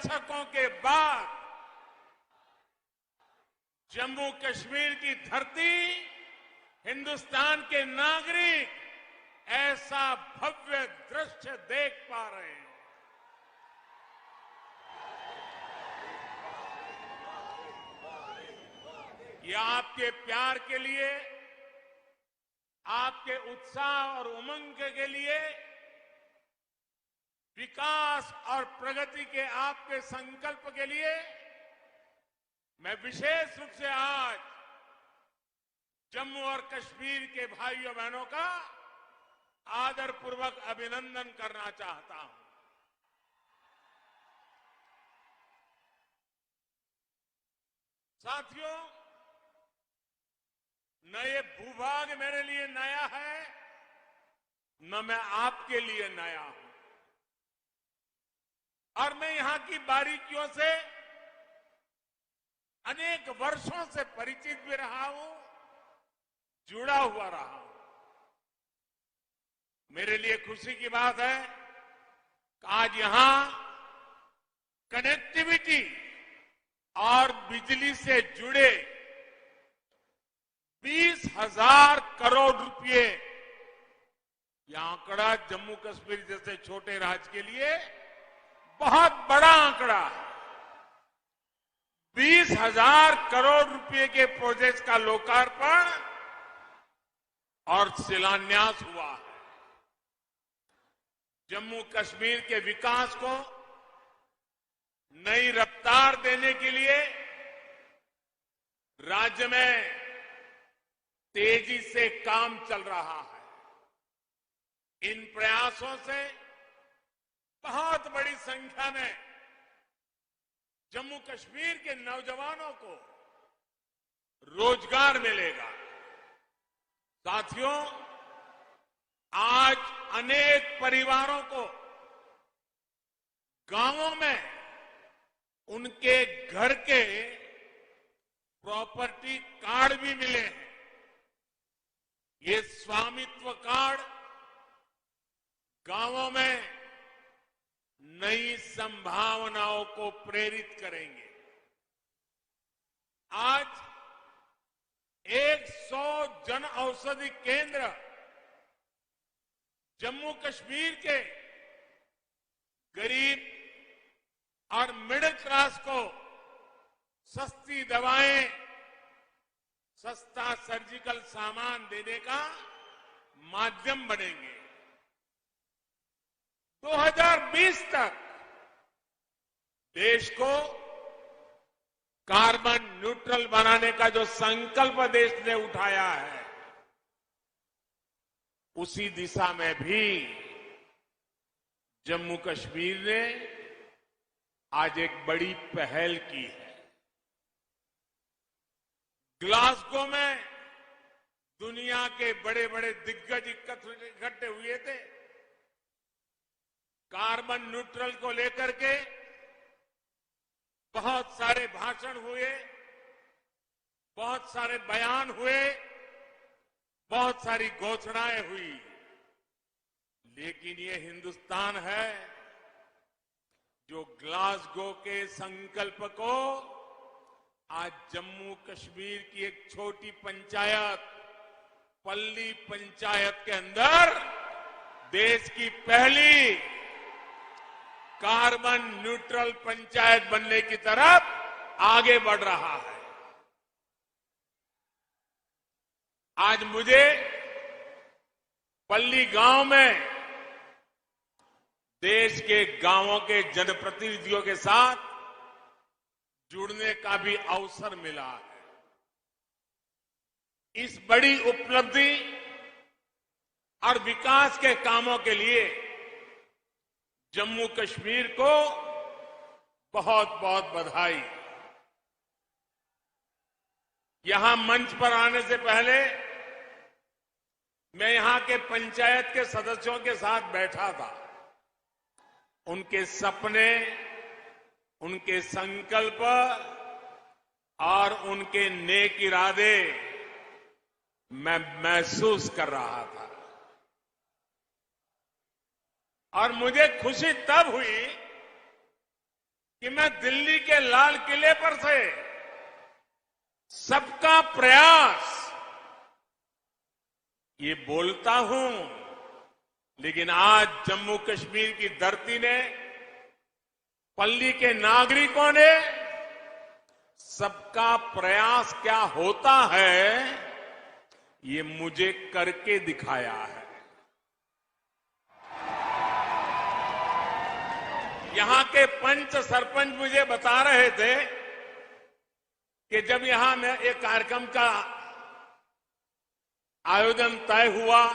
दशकों के बाद जम्मू कश्मीर की धरती, हिंदुस्तान के नागरिक ऐसा भव्य दृश्य देख पा रहे हैं। यह आपके प्यार के लिए, आपके उत्साह और उमंग के लिए, विकास और प्रगति के आपके संकल्प के लिए मैं विशेष रूप से आज जम्मू और कश्मीर के भाइयों बहनों का आदरपूर्वक अभिनंदन करना चाहता हूं। साथियों, न ये भूभाग मेरे लिए नया है, न मैं आपके लिए नया हूं, और मैं यहां की बारीकियों से अनेक वर्षों से परिचित भी रहा हूं, जुड़ा हुआ रहा हूं। मेरे लिए खुशी की बात है कि आज यहां कनेक्टिविटी और बिजली से जुड़े 20,000 करोड़ रुपए, यह आंकड़ा जम्मू कश्मीर जैसे छोटे राज्य के लिए बहुत बड़ा आंकड़ा है। 20,000 करोड़ रुपए के प्रोजेक्ट का लोकार्पण और शिलान्यास हुआ है। जम्मू कश्मीर के विकास को नई रफ्तार देने के लिए राज्य में तेजी से काम चल रहा है। इन प्रयासों से बहुत बड़ी संख्या में जम्मू कश्मीर के नौजवानों को रोजगार मिलेगा। साथियों, आज अनेक परिवारों को गांवों में उनके घर के प्रॉपर्टी कार्ड भी मिले हैं। ये स्वामित्व कार्ड गांवों में नई संभावनाओं को प्रेरित करेंगे। आज 100 जन औषधि केंद्र जम्मू कश्मीर के गरीब और मिडिल क्लास को सस्ती दवाएं, सस्ता सर्जिकल सामान देने का माध्यम बनेंगे। 2020 तक देश को कार्बन न्यूट्रल बनाने का जो संकल्प देश ने उठाया है, उसी दिशा में भी जम्मू कश्मीर ने आज एक बड़ी पहल की है। ग्लासगो में दुनिया के बड़े बड़े दिग्गज इकट्ठे हुए थे। कार्बन न्यूट्रल को लेकर के बहुत सारे भाषण हुए, बहुत सारे बयान हुए, बहुत सारी घोषणाएं हुई, लेकिन ये हिंदुस्तान है जो ग्लासगो के संकल्प को आज जम्मू कश्मीर की एक छोटी पंचायत, पल्ली पंचायत के अंदर देश की पहली कार्बन न्यूट्रल पंचायत बनने की तरफ आगे बढ़ रहा है। आज मुझे पल्ली गांव में देश के गांवों के जनप्रतिनिधियों के साथ जुड़ने का भी अवसर मिला है। इस बड़ी उपलब्धि और विकास के कामों के लिए जम्मू कश्मीर को बहुत बहुत बधाई। यहां मंच पर आने से पहले मैं यहां के पंचायत के सदस्यों के साथ बैठा था। उनके सपने, उनके संकल्प और उनके नेक इरादे मैं महसूस कर रहा था, और मुझे खुशी तब हुई कि मैं दिल्ली के लाल किले पर से सबका प्रयास ये बोलता हूं, लेकिन आज जम्मू कश्मीर की धरती ने, पल्ली के नागरिकों ने सबका प्रयास क्या होता है ये मुझे करके दिखाया है। यहां के पंच सरपंच मुझे बता रहे थे कि जब यहां में एक कार्यक्रम का आयोजन तय हुआ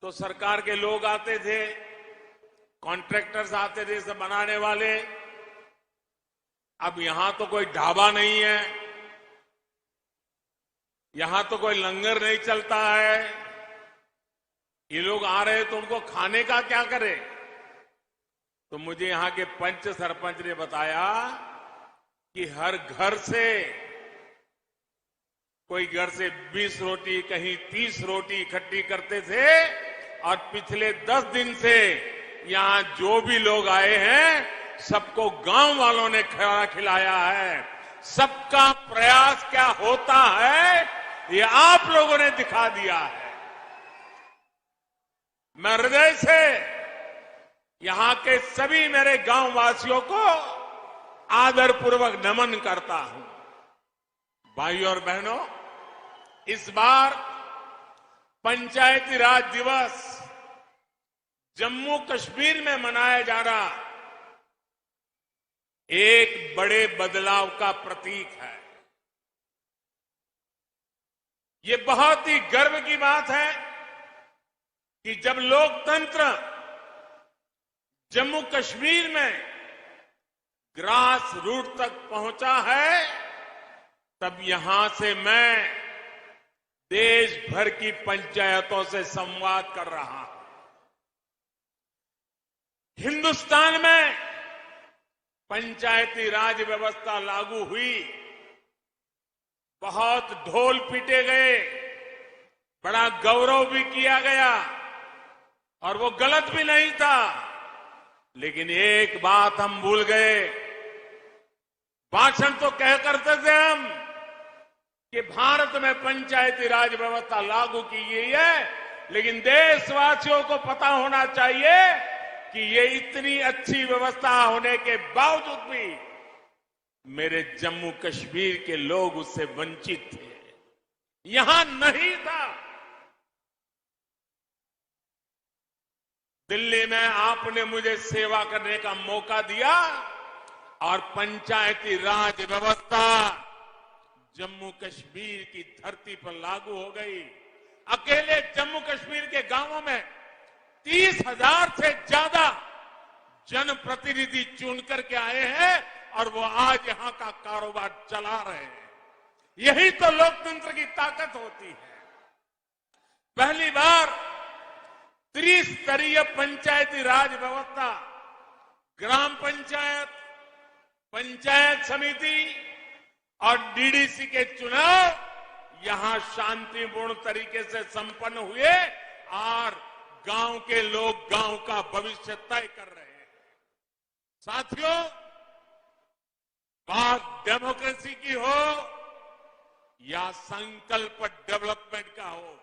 तो सरकार के लोग आते थे, कॉन्ट्रैक्टर्स आते थे, सब बनाने वाले। अब यहां तो कोई ढाबा नहीं है, यहां तो कोई लंगर नहीं चलता है। ये लोग आ रहे तो उनको खाने का क्या करे? तो मुझे यहां के पंच सरपंच ने बताया कि हर घर से, कोई घर से 20 रोटी, कहीं 30 रोटी इकट्ठी करते थे और पिछले 10 दिन से यहां जो भी लोग आए हैं सबको गांव वालों ने खाना खिलाया है। सबका प्रयास क्या होता है ये आप लोगों ने दिखा दिया है। मैं हृदय से यहां के सभी मेरे गांव वासियों को आदरपूर्वक नमन करता हूं। भाइयों और बहनों, इस बार पंचायती राज दिवस जम्मू कश्मीर में मनाया जा रहा एक बड़े बदलाव का प्रतीक है। ये बहुत ही गर्व की बात है कि जब लोकतंत्र जम्मू कश्मीर में ग्रास रूट तक पहुंचा है, तब यहां से मैं देश भर की पंचायतों से संवाद कर रहा हूं। हिंदुस्तान में पंचायती राज व्यवस्था लागू हुई, बहुत ढोल पीटे गए, बड़ा गौरव भी किया गया और वो गलत भी नहीं था। लेकिन एक बात हम भूल गए, भाषण तो कह करते थे हम कि भारत में पंचायती राज व्यवस्था लागू की गई है, लेकिन देशवासियों को पता होना चाहिए कि ये इतनी अच्छी व्यवस्था होने के बावजूद भी मेरे जम्मू कश्मीर के लोग उससे वंचित थे, यहां नहीं था। दिल्ली में आपने मुझे सेवा करने का मौका दिया और पंचायती राज व्यवस्था जम्मू कश्मीर की धरती पर लागू हो गई। अकेले जम्मू कश्मीर के गांवों में 30,000 से ज्यादा जनप्रतिनिधि चुन करके आए हैं और वो आज यहां का कारोबार चला रहे हैं। यही तो लोकतंत्र की ताकत होती है। पहली बार त्रिस्तरीय पंचायती राज व्यवस्था, ग्राम पंचायत, पंचायत समिति और डीडीसी के चुनाव यहां शांतिपूर्ण तरीके से संपन्न हुए और गांव के लोग गांव का भविष्य तय कर रहे हैं। साथियों, बात डेमोक्रेसी की हो या संकल्प डेवलपमेंट का हो,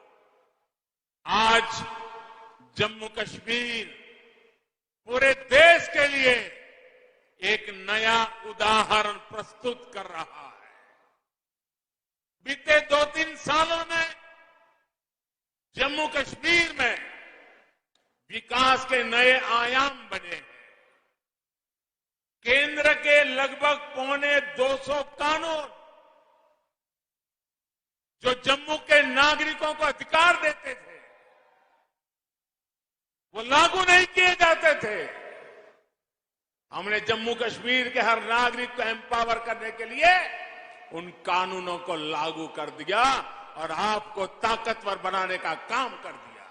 आज जम्मू कश्मीर पूरे देश के लिए एक नया उदाहरण प्रस्तुत कर रहा है। बीते 2-3 सालों में जम्मू कश्मीर में विकास के नए आयाम बने हैं। केंद्र के लगभग 250 कानून जो जम्मू के नागरिकों को अधिकार देते थे, वो लागू नहीं किए जाते थे। हमने जम्मू कश्मीर के हर नागरिक को एम्पावर करने के लिए उन कानूनों को लागू कर दिया और आपको ताकतवर बनाने का काम कर दिया।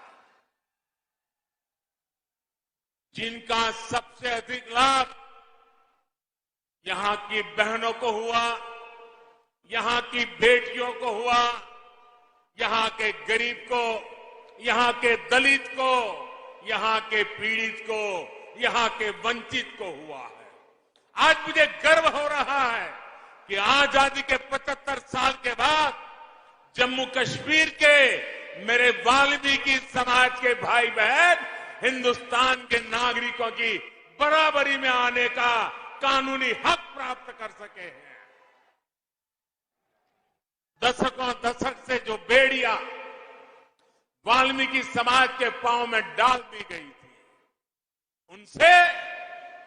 जिनका सबसे अधिक लाभ यहां की बहनों को हुआ, यहां की बेटियों को हुआ, यहां के गरीब को, यहां के दलित को, यहां के पीड़ित को, यहां के वंचित को हुआ है। आज मुझे गर्व हो रहा है कि आजादी के 75 साल के बाद जम्मू कश्मीर के मेरे वाल्मीकि समाज के भाई बहन हिंदुस्तान के नागरिकों की बराबरी में आने का कानूनी हक प्राप्त कर सके हैं। दशकों दशक से जो बेड़ियां वाल्मीकि समाज के पांव में डाल दी गई थी, उनसे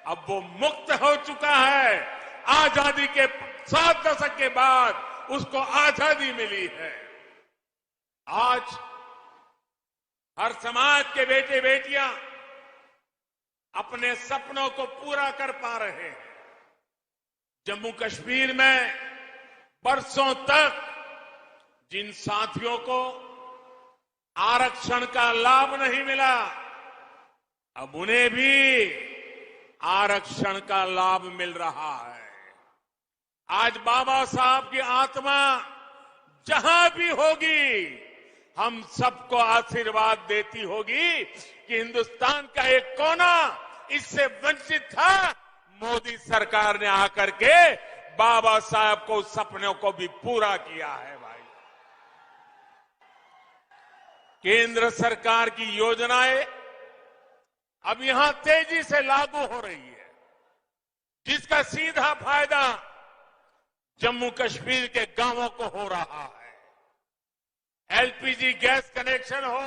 अब वो मुक्त हो चुका है। आजादी के 7 दशक के बाद उसको आजादी मिली है। आज हर समाज के बेटे बेटियां अपने सपनों को पूरा कर पा रहे हैं। जम्मू कश्मीर में बरसों तक जिन साथियों को आरक्षण का लाभ नहीं मिला, अब उन्हें भी आरक्षण का लाभ मिल रहा है। आज बाबा साहब की आत्मा जहां भी होगी, हम सबको आशीर्वाद देती होगी कि हिंदुस्तान का एक कोना इससे वंचित था। मोदी सरकार ने आकर के बाबा साहब को सपनों को भी पूरा किया है। भाई, केंद्र सरकार की योजनाएं अब यहां तेजी से लागू हो रही है, जिसका सीधा फायदा जम्मू कश्मीर के गांवों को हो रहा है। एलपीजी गैस कनेक्शन हो,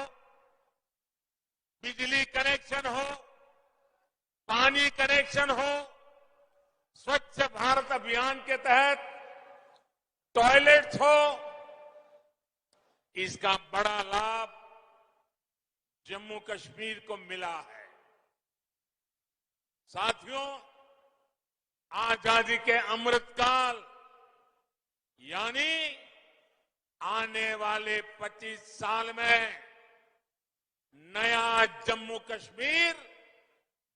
बिजली कनेक्शन हो, पानी कनेक्शन हो, स्वच्छ भारत अभियान के तहत टॉयलेट्स हो, इसका बड़ा लाभ जम्मू कश्मीर को मिला है। साथियों, आजादी के अमृतकाल यानी आने वाले 25 साल में नया जम्मू कश्मीर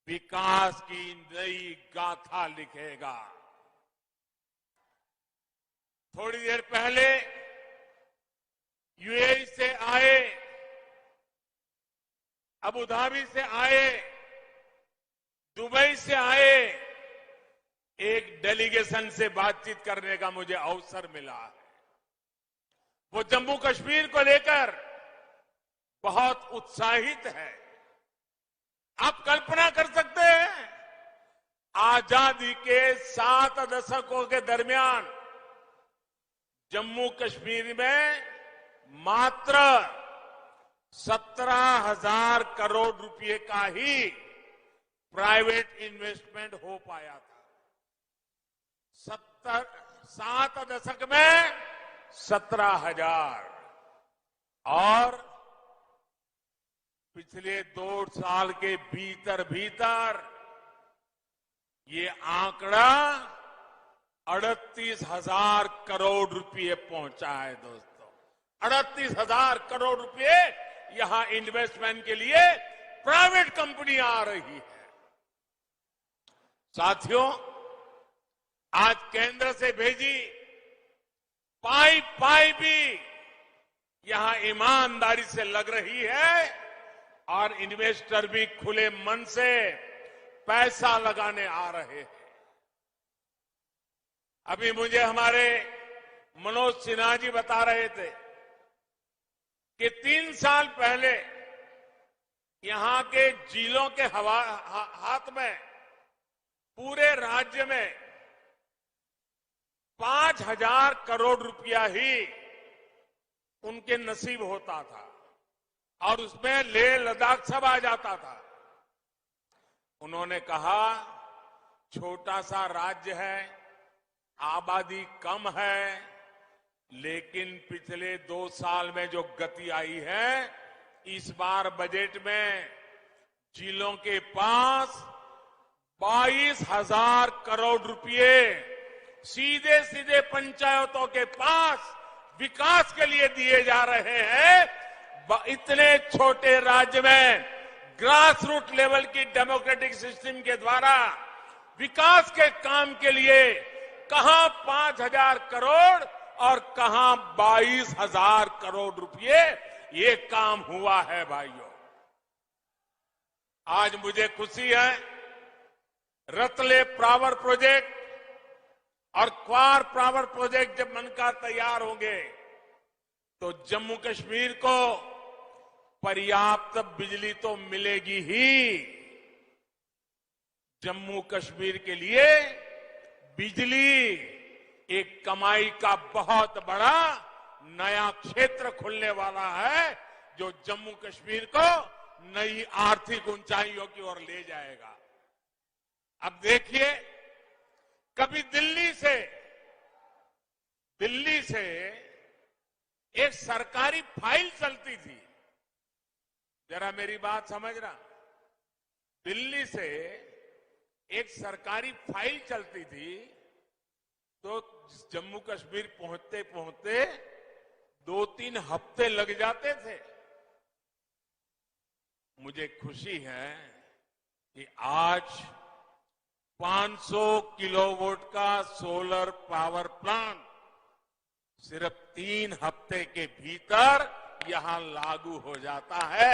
विकास की नई गाथा लिखेगा। थोड़ी देर पहले यूएई से आए, अबू धाबी से आए, दुबई से आए एक डेलीगेशन से बातचीत करने का मुझे अवसर मिला है। वो जम्मू कश्मीर को लेकर बहुत उत्साहित है। आप कल्पना कर सकते हैं, आजादी के 7 दशकों के दरमियान जम्मू कश्मीर में मात्र 17,000 करोड़ रुपए का ही प्राइवेट इन्वेस्टमेंट हो पाया था। 7 दशक में 17,000 और पिछले 2 साल के भीतर भीतर ये आंकड़ा 38,000 करोड़ रुपए पहुंचा है। दोस्तों, 38,000 करोड़ रुपए यहां इन्वेस्टमेंट के लिए प्राइवेट कंपनियां आ रही है। साथियों, आज केंद्र से भेजी पाई भी यहां ईमानदारी से लग रही है और इन्वेस्टर भी खुले मन से पैसा लगाने आ रहे हैं। अभी मुझे हमारे मनोज सिन्हा जी बता रहे थे कि 3 साल पहले यहां के जिलों के हाथ में पूरे राज्य में 5,000 करोड़ रुपया ही उनके नसीब होता था और उसमें लेह लद्दाख सब आ जाता था। उन्होंने कहा, छोटा सा राज्य है, आबादी कम है, लेकिन पिछले 2 साल में जो गति आई है, इस बार बजट में जिलों के पास 22,000 करोड़ रुपए सीधे सीधे पंचायतों के पास विकास के लिए दिए जा रहे हैं। इतने छोटे राज्य में ग्रास रूट लेवल की डेमोक्रेटिक सिस्टम के द्वारा विकास के काम के लिए कहां 5,000 करोड़ और कहां 22,000 करोड़ रुपए ये काम हुआ है। भाइयों, आज मुझे खुशी है, रतले पावर प्रोजेक्ट और क्वार पावर प्रोजेक्ट जब बनकर तैयार होंगे तो जम्मू कश्मीर को पर्याप्त बिजली तो मिलेगी ही। जम्मू कश्मीर के लिए बिजली एक कमाई का बहुत बड़ा नया क्षेत्र खुलने वाला है, जो जम्मू कश्मीर को नई आर्थिक ऊंचाइयों की ओर ले जाएगा। अब देखिए, कभी दिल्ली से एक सरकारी फाइल चलती थी, जरा मेरी बात समझना, दिल्ली से एक सरकारी फाइल चलती थी तो जम्मू कश्मीर पहुंचते पहुंचते 2-3 हफ्ते लग जाते थे। मुझे खुशी है कि आज 500 किलोवाट का सोलर पावर प्लांट सिर्फ 3 हफ्ते के भीतर यहां लागू हो जाता है,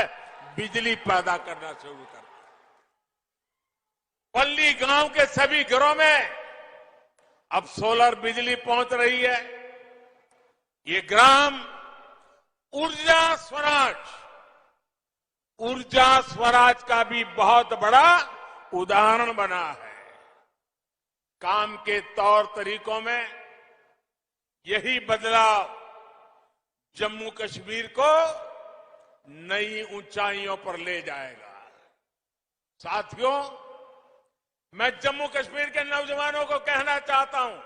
बिजली पैदा करना शुरू करता है। पल्ली गांव के सभी घरों में अब सोलर बिजली पहुंच रही है। ये ग्राम ऊर्जा स्वराज का भी बहुत बड़ा उदाहरण बना है। काम के तौर तरीकों में यही बदलाव जम्मू कश्मीर को नई ऊंचाइयों पर ले जाएगा। साथियों, मैं जम्मू कश्मीर के नौजवानों को कहना चाहता हूं,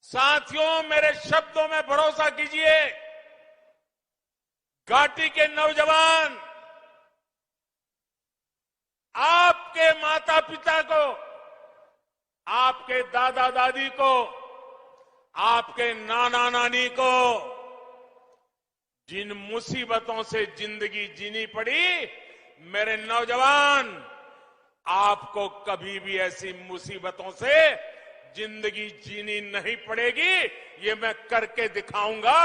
साथियों मेरे शब्दों में भरोसा कीजिए। घाटी के नौजवान आपके माता पिता को, आपके दादा दादी को, आपके नाना नानी को जिन मुसीबतों से जिंदगी जीनी पड़ी, मेरे नौजवान आपको कभी भी ऐसी मुसीबतों से जिंदगी जीनी नहीं पड़ेगी। ये मैं करके दिखाऊंगा,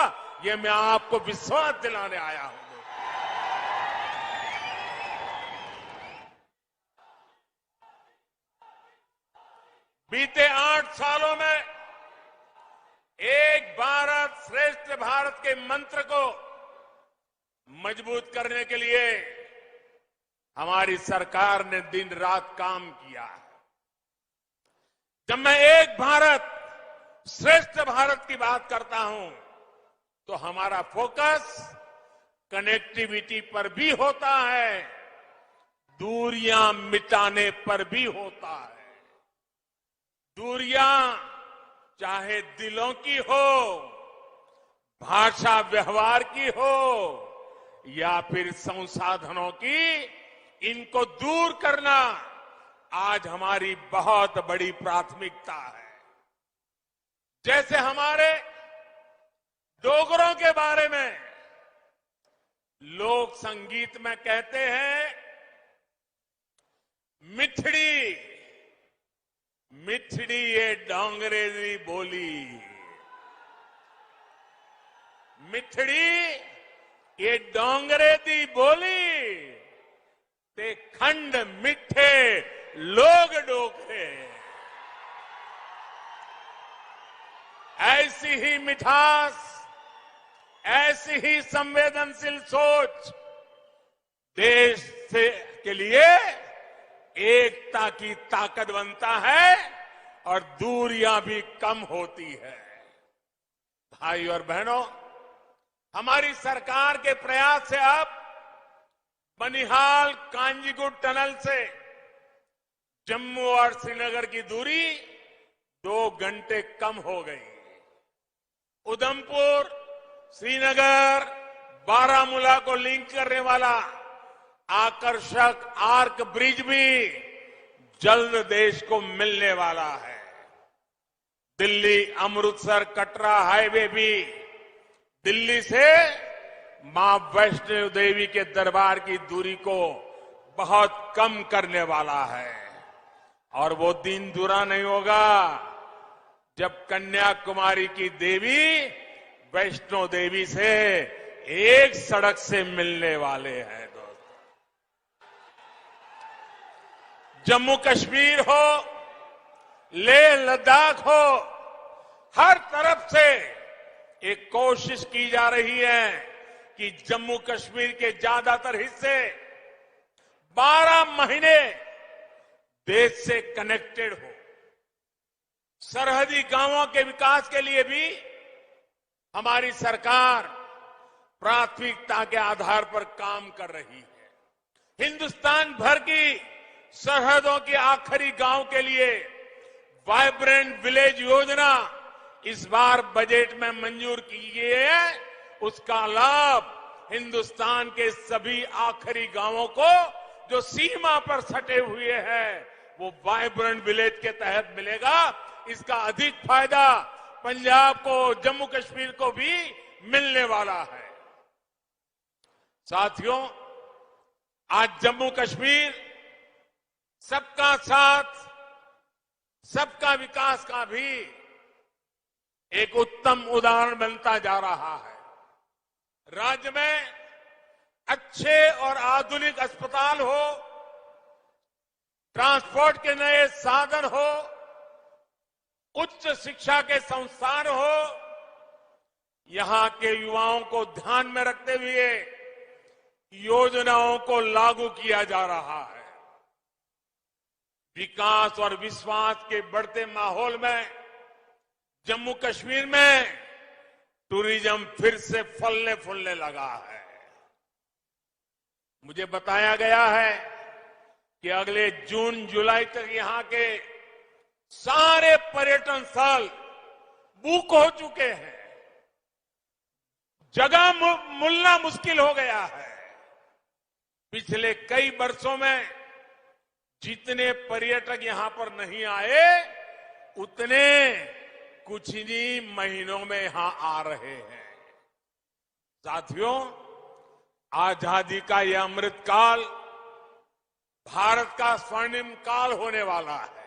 ये मैं आपको विश्वास दिलाने आया हूं। बीते 8 सालों में एक भारत श्रेष्ठ भारत के मंत्र को मजबूत करने के लिए हमारी सरकार ने दिन रात काम किया है। जब मैं एक भारत श्रेष्ठ भारत की बात करता हूं तो हमारा फोकस कनेक्टिविटी पर भी होता है, दूरियां मिटाने पर भी होता है। दूरियां चाहे दिलों की हो, भाषा व्यवहार की हो या फिर संसाधनों की, इनको दूर करना आज हमारी बहुत बड़ी प्राथमिकता है। जैसे हमारे डोगरों के बारे में लोक संगीत में कहते हैं, मिठड़ी मिठड़ी ये डोंगरे दी बोली, मिठड़ी ये डोंगरे दी बोली, ते खंड मिठे लोग डोगरे। ऐसी ही मिठास, ऐसी ही संवेदनशील सोच देश से के लिए एकता की ताकत बनता है और दूरियां भी कम होती है। भाई और बहनों, हमारी सरकार के प्रयास से अब बनिहाल कांजीगुड़ टनल से जम्मू और श्रीनगर की दूरी 2 घंटे कम हो गई। उधमपुर, श्रीनगर, बारामूला को लिंक करने वाला आकर्षक आर्क ब्रिज भी जल्द देश को मिलने वाला है। दिल्ली अमृतसर कटरा हाईवे भी दिल्ली से मां वैष्णो देवी के दरबार की दूरी को बहुत कम करने वाला है। और वो दिन दूरा नहीं होगा जब कन्याकुमारी की देवी वैष्णो देवी से एक सड़क से मिलने वाले हैं। दोस्तों, जम्मू कश्मीर हो, लेह लद्दाख हो, हर तरफ से एक कोशिश की जा रही है कि जम्मू कश्मीर के ज्यादातर हिस्से 12 महीने देश से कनेक्टेड हो। सरहदी गांवों के विकास के लिए भी हमारी सरकार प्राथमिकता के आधार पर काम कर रही है। हिंदुस्तान भर की सरहदों के आखिरी गांव के लिए वाइब्रेंट विलेज योजना इस बार बजट में मंजूर की गई है। उसका लाभ हिंदुस्तान के सभी आखिरी गांवों को जो सीमा पर सटे हुए हैं वो वाइब्रेंट विलेज के तहत मिलेगा। इसका अधिक फायदा पंजाब को, जम्मू कश्मीर को भी मिलने वाला है। साथियों, आज जम्मू कश्मीर सबका साथ, सबका विकास का भी एक उत्तम उदाहरण बनता जा रहा है। राज्य में अच्छे और आधुनिक अस्पताल हो, ट्रांसपोर्ट के नए साधन हो, उच्च शिक्षा के संस्थान हो, यहां के युवाओं को ध्यान में रखते हुए योजनाओं को लागू किया जा रहा है। विकास और विश्वास के बढ़ते माहौल में जम्मू कश्मीर में टूरिज्म फिर से फलने फूलने लगा है। मुझे बताया गया है कि अगले जून जुलाई तक यहां के सारे पर्यटन स्थल बुक हो चुके हैं। जगह मिलना मुश्किल हो गया है। पिछले कई वर्षों में जितने पर्यटक यहां पर नहीं आए उतने कुछ ही महीनों में यहां आ रहे हैं। साथियों, आजादी का यह अमृत काल भारत का स्वर्णिम काल होने वाला है।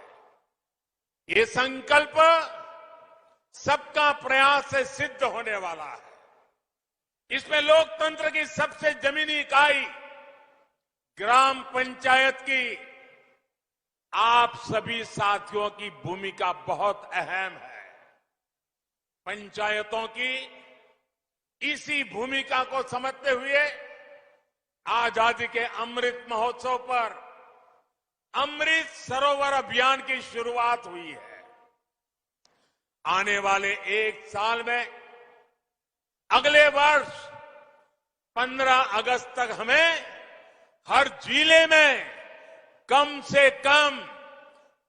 ये संकल्प सबका प्रयास से सिद्ध होने वाला है। इसमें लोकतंत्र की सबसे जमीनी इकाई ग्राम पंचायत की आप सभी साथियों की भूमिका बहुत अहम है। पंचायतों की इसी भूमिका को समझते हुए आजादी के अमृत महोत्सव पर अमृत सरोवर अभियान की शुरुआत हुई है। आने वाले एक साल में अगले वर्ष 15 अगस्त तक हमें हर जिले में कम से कम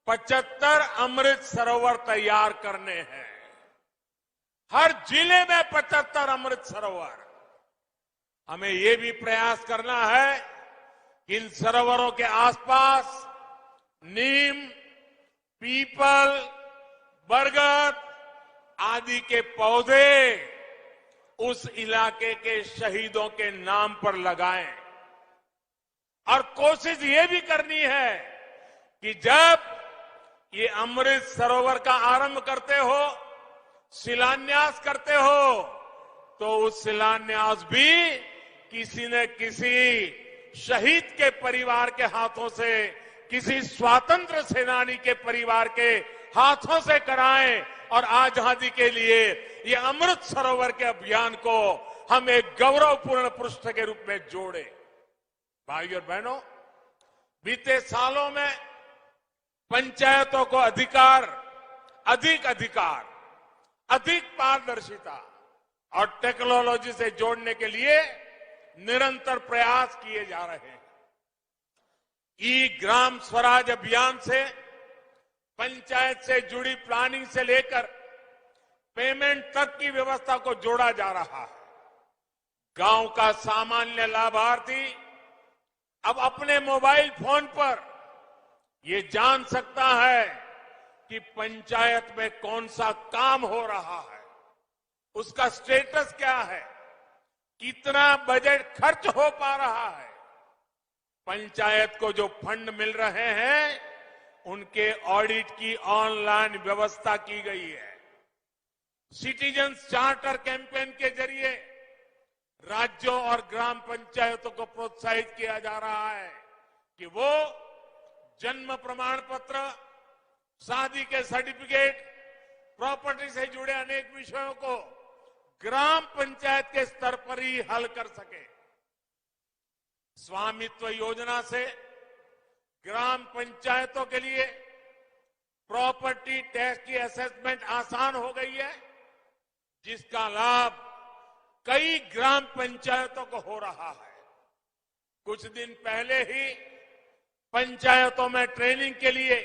75 अमृत सरोवर तैयार करने हैं। हर जिले में 75 अमृत सरोवर। हमें ये भी प्रयास करना है कि इन सरोवरों के आसपास नीम, पीपल, बरगद आदि के पौधे उस इलाके के शहीदों के नाम पर लगाएं। और कोशिश ये भी करनी है कि जब ये अमृत सरोवर का आरंभ करते हो, शिलान्यास करते हो, तो उस शिलान्यास भी किसी न किसी शहीद के परिवार के हाथों से, किसी स्वातंत्र सेनानी के परिवार के हाथों से कराएं और आजादी के लिए ये अमृत सरोवर के अभियान को हम एक गौरवपूर्ण पृष्ठ के रूप में जोड़ें। भाइयों और बहनों, बीते सालों में पंचायतों को अधिक अधिकार, अधिक पारदर्शिता और टेक्नोलॉजी से जोड़ने के लिए निरंतर प्रयास किए जा रहे हैं। ई ग्राम स्वराज अभियान से पंचायत से जुड़ी प्लानिंग से लेकर पेमेंट तक की व्यवस्था को जोड़ा जा रहा है। गांव का सामान्य लाभार्थी अब अपने मोबाइल फोन पर ये जान सकता है कि पंचायत में कौन सा काम हो रहा है, उसका स्टेटस क्या है, कितना बजट खर्च हो पा रहा है। पंचायत को जो फंड मिल रहे हैं उनके ऑडिट की ऑनलाइन व्यवस्था की गई है। सिटीजन्स चार्टर कैंपेन के जरिए राज्यों और ग्राम पंचायतों को प्रोत्साहित किया जा रहा है कि वो जन्म प्रमाण पत्र, शादी के सर्टिफिकेट, प्रॉपर्टी से जुड़े अनेक विषयों को ग्राम पंचायत के स्तर पर ही हल कर सके। स्वामित्व योजना से ग्राम पंचायतों के लिए प्रॉपर्टी टैक्स की असेसमेंट आसान हो गई है, जिसका लाभ कई ग्राम पंचायतों को हो रहा है। कुछ दिन पहले ही पंचायतों में ट्रेनिंग के लिए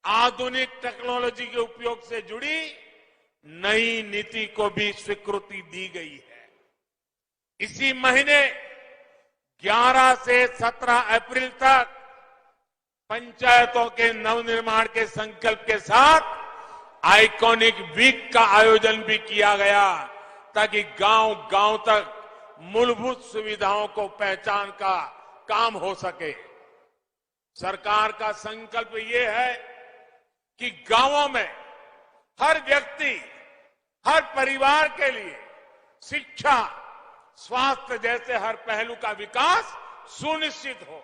आधुनिक टेक्नोलॉजी के उपयोग से जुड़ी नई नीति को भी स्वीकृति दी गई है। इसी महीने 11 से 17 अप्रैल तक पंचायतों के नवनिर्माण के संकल्प के साथ आइकॉनिक वीक का आयोजन भी किया गया, ताकि गांव-गांव तक मूलभूत सुविधाओं को पहचान का काम हो सके। सरकार का संकल्प ये है कि गांवों में हर व्यक्ति, हर परिवार के लिए शिक्षा, स्वास्थ्य जैसे हर पहलू का विकास सुनिश्चित हो।